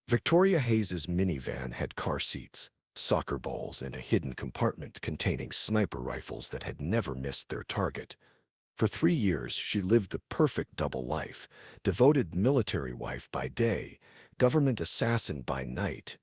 Victoria Hayes's minivan had car seats, soccer balls, and a hidden compartment containing sniper rifles that had never missed their target. For 3 years, she lived the perfect double life, devoted military wife by day, government assassin by night.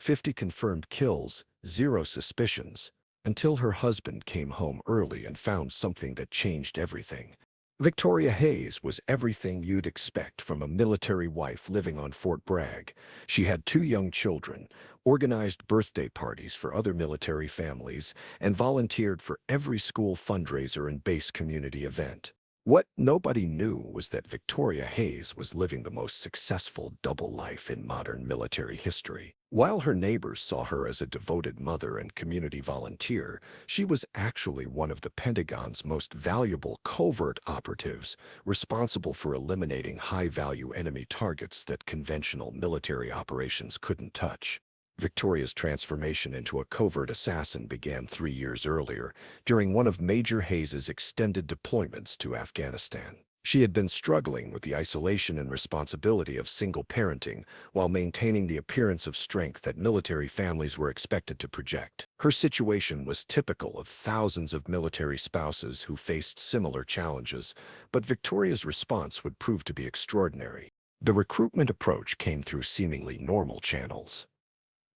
50 confirmed kills, zero suspicions, until her husband came home early and found something that changed everything. Victoria Hayes was everything you'd expect from a military wife living on Fort Bragg. She had 2 young children, organized birthday parties for other military families, and volunteered for every school fundraiser and base community event. What nobody knew was that Victoria Hayes was living the most successful double life in modern military history. While her neighbors saw her as a devoted mother and community volunteer, she was actually one of the Pentagon's most valuable covert operatives, responsible for eliminating high-value enemy targets that conventional military operations couldn't touch. Victoria's transformation into a covert assassin began 3 years earlier, during one of Major Hayes's extended deployments to Afghanistan. She had been struggling with the isolation and responsibility of single parenting while maintaining the appearance of strength that military families were expected to project. Her situation was typical of thousands of military spouses who faced similar challenges, but Victoria's response would prove to be extraordinary. The recruitment approach came through seemingly normal channels.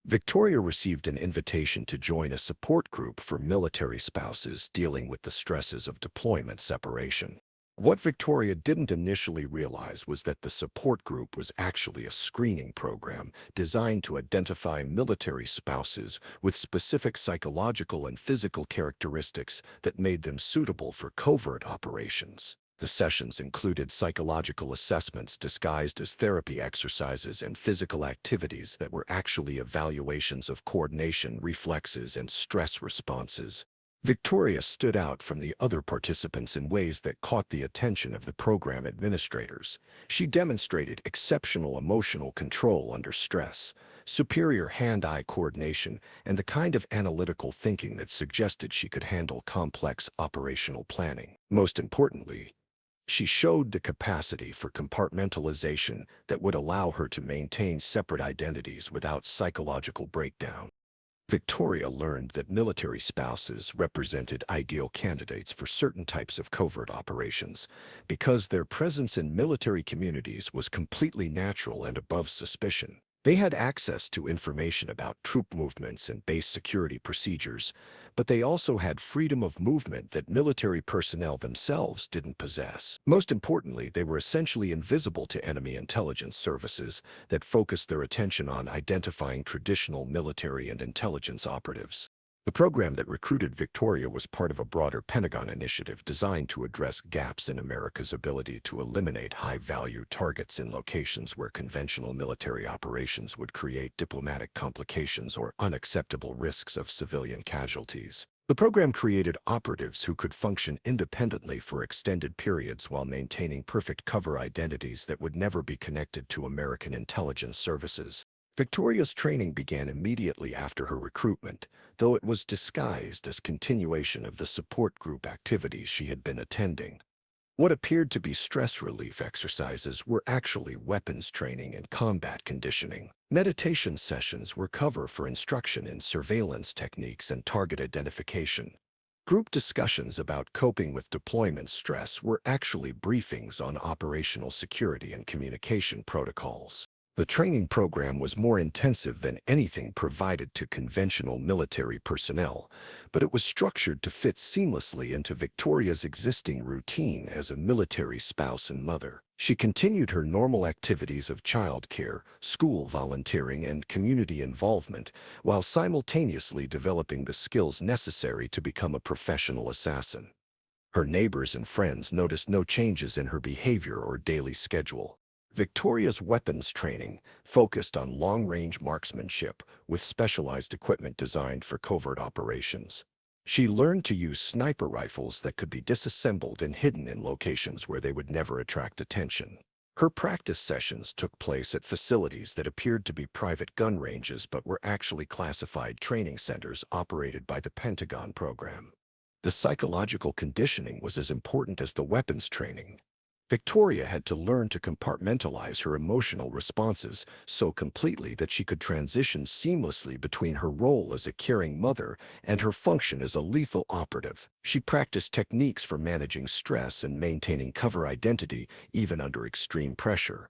Victoria received an invitation to join a support group for military spouses dealing with the stresses of deployment separation. What Victoria didn't initially realize was that the support group was actually a screening program designed to identify military spouses with specific psychological and physical characteristics that made them suitable for covert operations. The sessions included psychological assessments disguised as therapy exercises and physical activities that were actually evaluations of coordination, reflexes, and stress responses. Victoria stood out from the other participants in ways that caught the attention of the program administrators. She demonstrated exceptional emotional control under stress, superior hand-eye coordination, and the kind of analytical thinking that suggested she could handle complex operational planning. Most importantly, she showed the capacity for compartmentalization that would allow her to maintain separate identities without psychological breakdown. Victoria learned that military spouses represented ideal candidates for certain types of covert operations because their presence in military communities was completely natural and above suspicion. They had access to information about troop movements and base security procedures, but they also had freedom of movement that military personnel themselves didn't possess. Most importantly, they were essentially invisible to enemy intelligence services that focused their attention on identifying traditional military and intelligence operatives. The program that recruited Victoria was part of a broader Pentagon initiative designed to address gaps in America's ability to eliminate high-value targets in locations where conventional military operations would create diplomatic complications or unacceptable risks of civilian casualties. The program created operatives who could function independently for extended periods while maintaining perfect cover identities that would never be connected to American intelligence services. Victoria's training began immediately after her recruitment, though it was disguised as continuation of the support group activities she had been attending. What appeared to be stress relief exercises were actually weapons training and combat conditioning. Meditation sessions were cover for instruction in surveillance techniques and target identification. Group discussions about coping with deployment stress were actually briefings on operational security and communication protocols. The training program was more intensive than anything provided to conventional military personnel, but it was structured to fit seamlessly into Victoria's existing routine as a military spouse and mother. She continued her normal activities of childcare, school volunteering, and community involvement, while simultaneously developing the skills necessary to become a professional assassin. Her neighbors and friends noticed no changes in her behavior or daily schedule. Victoria's weapons training focused on long-range marksmanship with specialized equipment designed for covert operations. She learned to use sniper rifles that could be disassembled and hidden in locations where they would never attract attention. Her practice sessions took place at facilities that appeared to be private gun ranges but were actually classified training centers operated by the Pentagon program. The psychological conditioning was as important as the weapons training. Victoria had to learn to compartmentalize her emotional responses so completely that she could transition seamlessly between her role as a caring mother and her function as a lethal operative. She practiced techniques for managing stress and maintaining cover identity even under extreme pressure.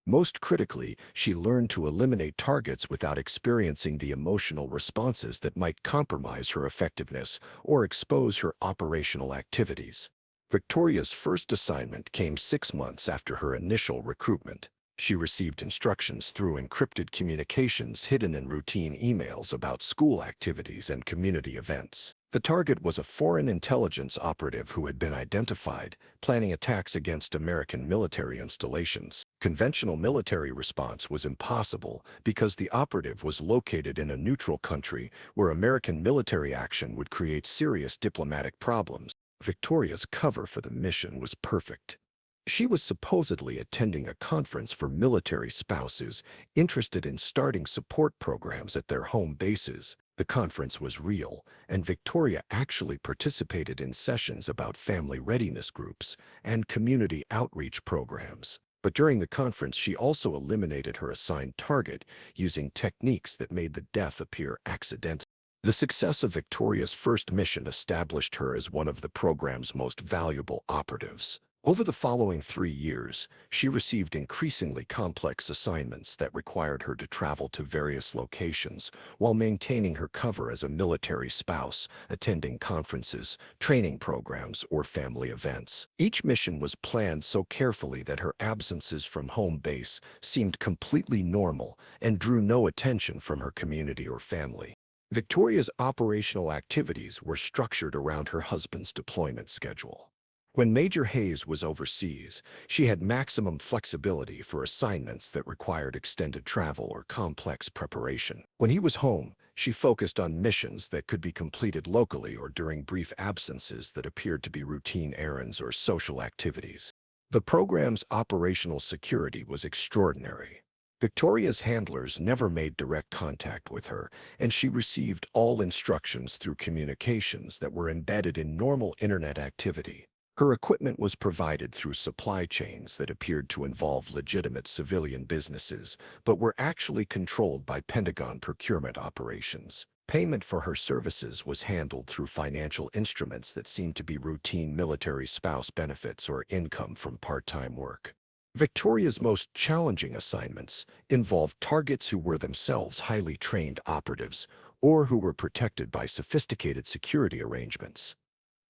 Most critically, she learned to eliminate targets without experiencing the emotional responses that might compromise her effectiveness or expose her operational activities. Victoria's first assignment came 6 months after her initial recruitment. She received instructions through encrypted communications hidden in routine emails about school activities and community events. The target was a foreign intelligence operative who had been identified, planning attacks against American military installations. Conventional military response was impossible because the operative was located in a neutral country where American military action would create serious diplomatic problems. Victoria's cover for the mission was perfect. She was supposedly attending a conference for military spouses interested in starting support programs at their home bases. The conference was real, and Victoria actually participated in sessions about family readiness groups and community outreach programs. But during the conference, she also eliminated her assigned target using techniques that made the death appear accidental. The success of Victoria's first mission established her as one of the program's most valuable operatives. Over the following 3 years, she received increasingly complex assignments that required her to travel to various locations while maintaining her cover as a military spouse, attending conferences, training programs, or family events. Each mission was planned so carefully that her absences from home base seemed completely normal and drew no attention from her community or family. Victoria's operational activities were structured around her husband's deployment schedule. When Major Hayes was overseas, she had maximum flexibility for assignments that required extended travel or complex preparation. When he was home, she focused on missions that could be completed locally or during brief absences that appeared to be routine errands or social activities. The program's operational security was extraordinary. Victoria's handlers never made direct contact with her, and she received all instructions through communications that were embedded in normal internet activity. Her equipment was provided through supply chains that appeared to involve legitimate civilian businesses, but were actually controlled by Pentagon procurement operations. Payment for her services was handled through financial instruments that seemed to be routine military spouse benefits or income from part-time work. Victoria's most challenging assignments involved targets who were themselves highly trained operatives or who were protected by sophisticated security arrangements.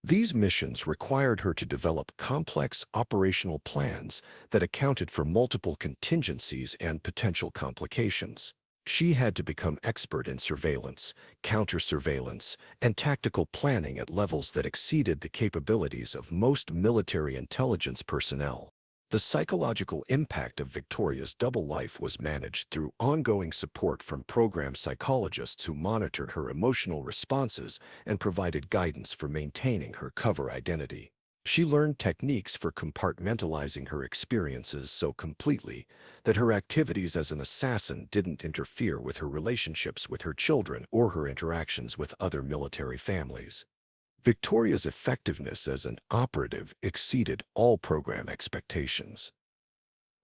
These missions required her to develop complex operational plans that accounted for multiple contingencies and potential complications. She had to become expert in surveillance, counter-surveillance, and tactical planning at levels that exceeded the capabilities of most military intelligence personnel. The psychological impact of Victoria's double life was managed through ongoing support from program psychologists who monitored her emotional responses and provided guidance for maintaining her cover identity. She learned techniques for compartmentalizing her experiences so completely that her activities as an assassin didn't interfere with her relationships with her children or her interactions with other military families. Victoria's effectiveness as an operative exceeded all program expectations.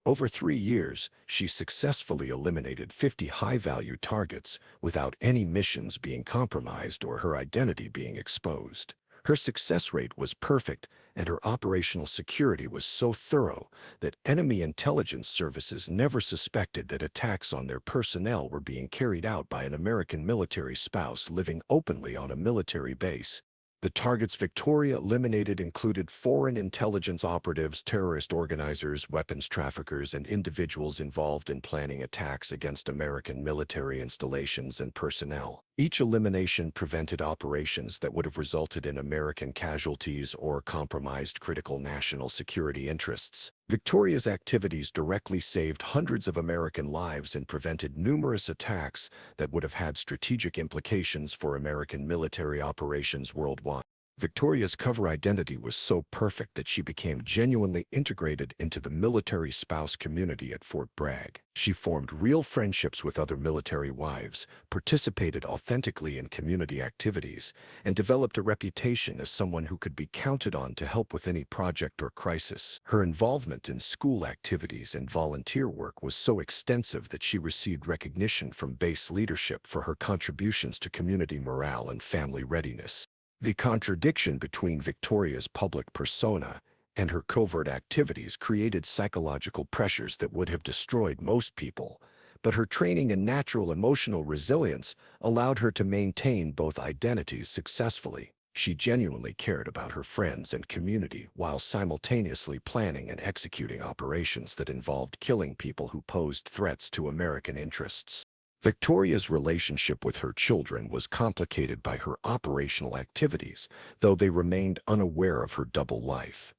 Over 3 years, she successfully eliminated 50 high-value targets without any missions being compromised or her identity being exposed. Her success rate was perfect, and her operational security was so thorough that enemy intelligence services never suspected that attacks on their personnel were being carried out by an American military spouse living openly on a military base. The targets Victoria eliminated included foreign intelligence operatives, terrorist organizers, weapons traffickers, and individuals involved in planning attacks against American military installations and personnel. Each elimination prevented operations that would have resulted in American casualties or compromised critical national security interests. Victoria's activities directly saved hundreds of American lives and prevented numerous attacks that would have had strategic implications for American military operations worldwide. Victoria's cover identity was so perfect that she became genuinely integrated into the military spouse community at Fort Bragg. She formed real friendships with other military wives, participated authentically in community activities, and developed a reputation as someone who could be counted on to help with any project or crisis. Her involvement in school activities and volunteer work was so extensive that she received recognition from base leadership for her contributions to community morale and family readiness. The contradiction between Victoria's public persona and her covert activities created psychological pressures that would have destroyed most people, but her training and natural emotional resilience allowed her to maintain both identities successfully. She genuinely cared about her friends and community while simultaneously planning and executing operations that involved killing people who posed threats to American interests. Victoria's relationship with her children was complicated by her operational activities, though they remained unaware of her double life.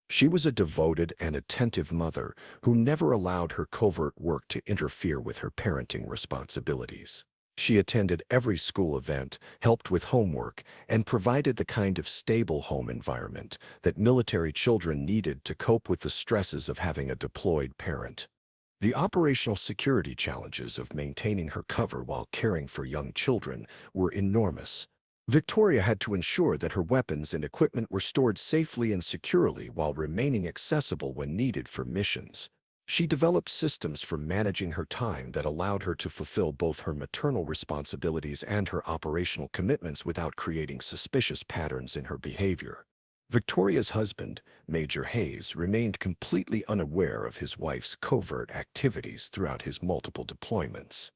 She was a devoted and attentive mother who never allowed her covert work to interfere with her parenting responsibilities. She attended every school event, helped with homework, and provided the kind of stable home environment that military children needed to cope with the stresses of having a deployed parent. The operational security challenges of maintaining her cover while caring for young children were enormous. Victoria had to ensure that her weapons and equipment were stored safely and securely while remaining accessible when needed for missions. She developed systems for managing her time that allowed her to fulfill both her maternal responsibilities and her operational commitments without creating suspicious patterns in her behavior. Victoria's husband, Major Hayes, remained completely unaware of his wife's covert activities throughout his multiple deployments.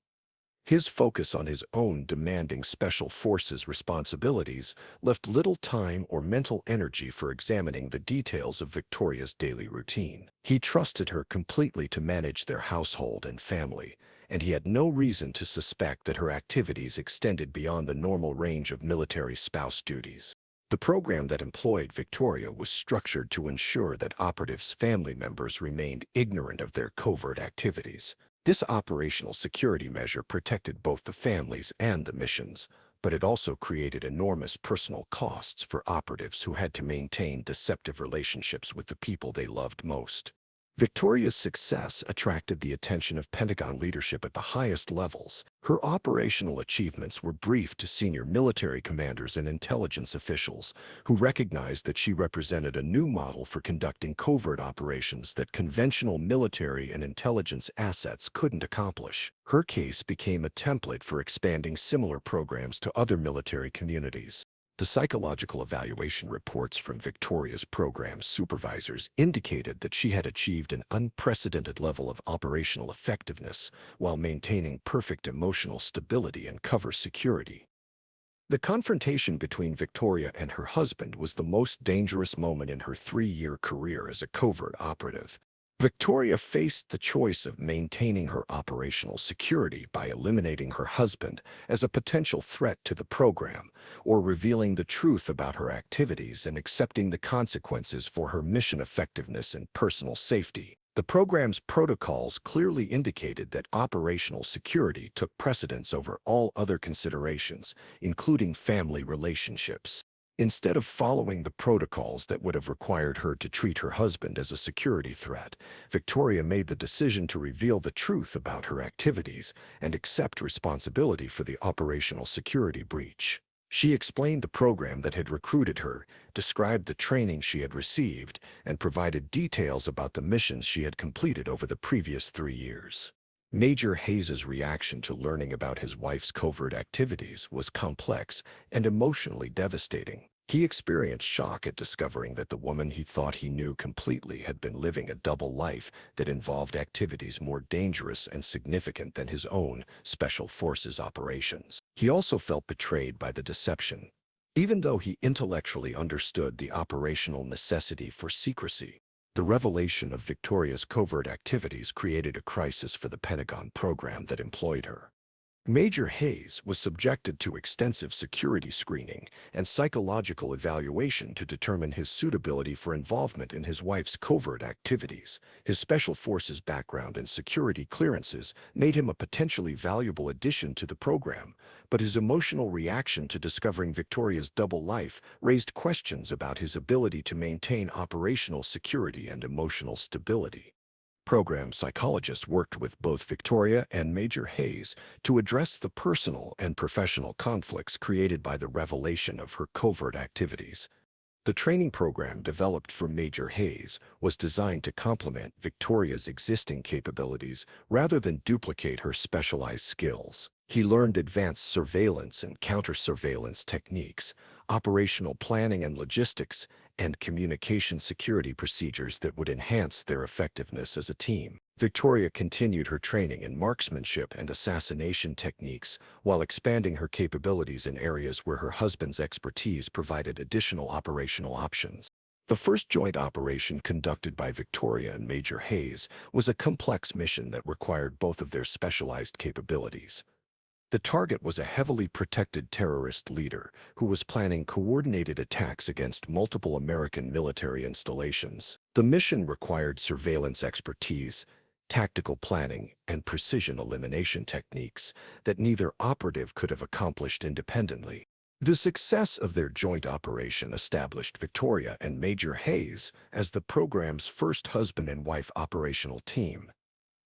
His focus on his own demanding special forces responsibilities left little time or mental energy for examining the details of Victoria's daily routine. He trusted her completely to manage their household and family, and he had no reason to suspect that her activities extended beyond the normal range of military spouse duties. The program that employed Victoria was structured to ensure that operatives' family members remained ignorant of their covert activities. This operational security measure protected both the families and the missions, but it also created enormous personal costs for operatives who had to maintain deceptive relationships with the people they loved most. Victoria's success attracted the attention of Pentagon leadership at the highest levels. Her operational achievements were briefed to senior military commanders and intelligence officials, who recognized that she represented a new model for conducting covert operations that conventional military and intelligence assets couldn't accomplish. Her case became a template for expanding similar programs to other military communities. The psychological evaluation reports from Victoria's program supervisors indicated that she had achieved an unprecedented level of operational effectiveness while maintaining perfect emotional stability and cover security. The confrontation between Victoria and her husband was the most dangerous moment in her 3-year career as a covert operative. Victoria faced the choice of maintaining her operational security by eliminating her husband as a potential threat to the program, or revealing the truth about her activities and accepting the consequences for her mission effectiveness and personal safety. The program's protocols clearly indicated that operational security took precedence over all other considerations, including family relationships. Instead of following the protocols that would have required her to treat her husband as a security threat, Victoria made the decision to reveal the truth about her activities and accept responsibility for the operational security breach. She explained the program that had recruited her, described the training she had received, and provided details about the missions she had completed over the previous 3 years. Major Hayes's reaction to learning about his wife's covert activities was complex and emotionally devastating. He experienced shock at discovering that the woman he thought he knew completely had been living a double life that involved activities more dangerous and significant than his own special forces operations. He also felt betrayed by the deception. Even though he intellectually understood the operational necessity for secrecy, the revelation of Victoria's covert activities created a crisis for the Pentagon program that employed her. Major Hayes was subjected to extensive security screening and psychological evaluation to determine his suitability for involvement in his wife's covert activities. His Special Forces background and security clearances made him a potentially valuable addition to the program, but his emotional reaction to discovering Victoria's double life raised questions about his ability to maintain operational security and emotional stability. Program psychologists worked with both Victoria and Major Hayes to address the personal and professional conflicts created by the revelation of her covert activities. The training program developed for Major Hayes was designed to complement Victoria's existing capabilities rather than duplicate her specialized skills. He learned advanced surveillance and counter-surveillance techniques, operational planning and logistics, and communication security procedures that would enhance their effectiveness as a team. Victoria continued her training in marksmanship and assassination techniques while expanding her capabilities in areas where her husband's expertise provided additional operational options. The first joint operation conducted by Victoria and Major Hayes was a complex mission that required both of their specialized capabilities. The target was a heavily protected terrorist leader who was planning coordinated attacks against multiple American military installations. The mission required surveillance expertise, tactical planning, and precision elimination techniques that neither operative could have accomplished independently. The success of their joint operation established Victoria and Major Hayes as the program's first husband and wife operational team.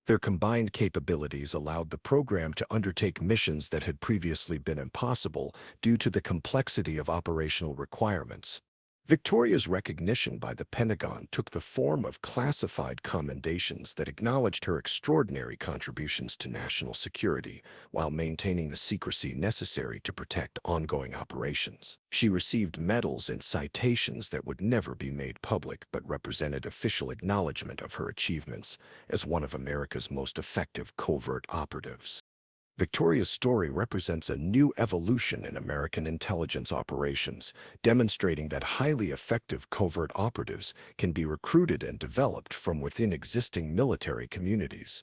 Their combined capabilities allowed the program to undertake missions that had previously been impossible due to the complexity of operational requirements. Victoria's recognition by the Pentagon took the form of classified commendations that acknowledged her extraordinary contributions to national security while maintaining the secrecy necessary to protect ongoing operations. She received medals and citations that would never be made public but represented official acknowledgement of her achievements as one of America's most effective covert operatives. Victoria's story represents a new evolution in American intelligence operations, demonstrating that highly effective covert operatives can be recruited and developed from within existing military communities.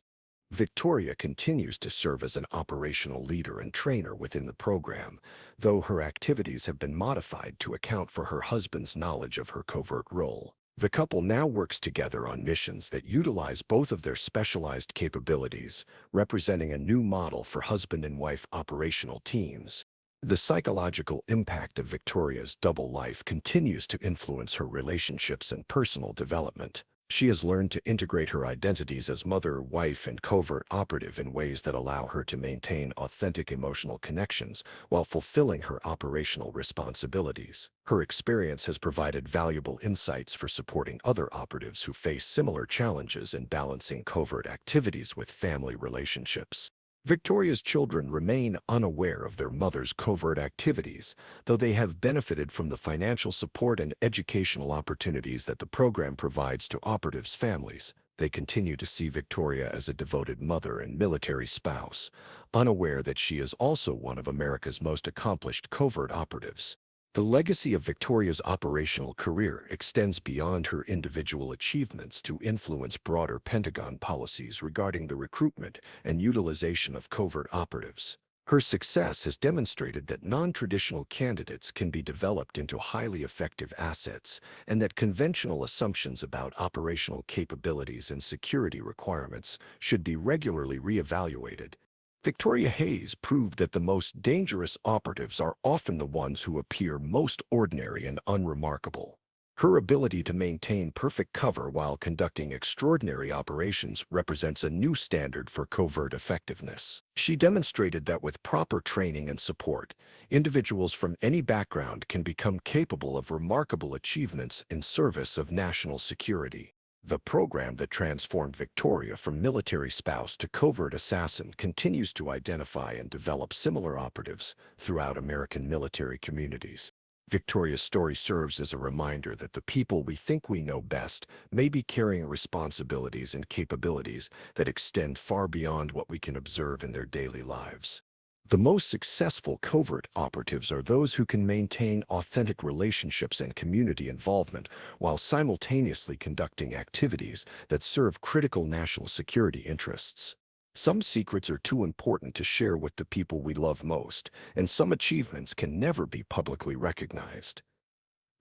Victoria continues to serve as an operational leader and trainer within the program, though her activities have been modified to account for her husband's knowledge of her covert role. The couple now works together on missions that utilize both of their specialized capabilities, representing a new model for husband and wife operational teams. The psychological impact of Victoria's double life continues to influence her relationships and personal development. She has learned to integrate her identities as mother, wife, and covert operative in ways that allow her to maintain authentic emotional connections while fulfilling her operational responsibilities. Her experience has provided valuable insights for supporting other operatives who face similar challenges in balancing covert activities with family relationships. Victoria's children remain unaware of their mother's covert activities, though they have benefited from the financial support and educational opportunities that the program provides to operatives' families. They continue to see Victoria as a devoted mother and military spouse, unaware that she is also one of America's most accomplished covert operatives. The legacy of Victoria's operational career extends beyond her individual achievements to influence broader Pentagon policies regarding the recruitment and utilization of covert operatives. Her success has demonstrated that non-traditional candidates can be developed into highly effective assets and that conventional assumptions about operational capabilities and security requirements should be regularly reevaluated. Victoria Hayes proved that the most dangerous operatives are often the ones who appear most ordinary and unremarkable. Her ability to maintain perfect cover while conducting extraordinary operations represents a new standard for covert effectiveness. She demonstrated that with proper training and support, individuals from any background can become capable of remarkable achievements in service of national security. The program that transformed Victoria from military spouse to covert assassin continues to identify and develop similar operatives throughout American military communities. Victoria's story serves as a reminder that the people we think we know best may be carrying responsibilities and capabilities that extend far beyond what we can observe in their daily lives. The most successful covert operatives are those who can maintain authentic relationships and community involvement while simultaneously conducting activities that serve critical national security interests. Some secrets are too important to share with the people we love most, and some achievements can never be publicly recognized.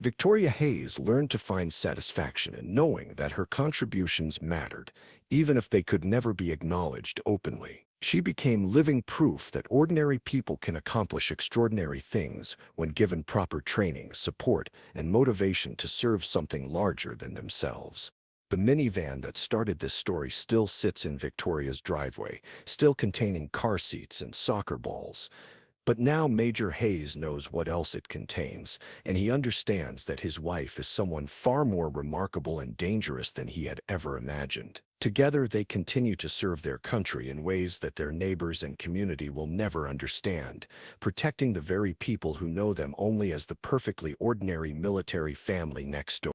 Victoria Hayes learned to find satisfaction in knowing that her contributions mattered, even if they could never be acknowledged openly. She became living proof that ordinary people can accomplish extraordinary things when given proper training, support, and motivation to serve something larger than themselves. The minivan that started this story still sits in Victoria's driveway, still containing car seats and soccer balls. But now Major Hayes knows what else it contains, and he understands that his wife is someone far more remarkable and dangerous than he had ever imagined. Together, they continue to serve their country in ways that their neighbors and community will never understand, protecting the very people who know them only as the perfectly ordinary military family next door.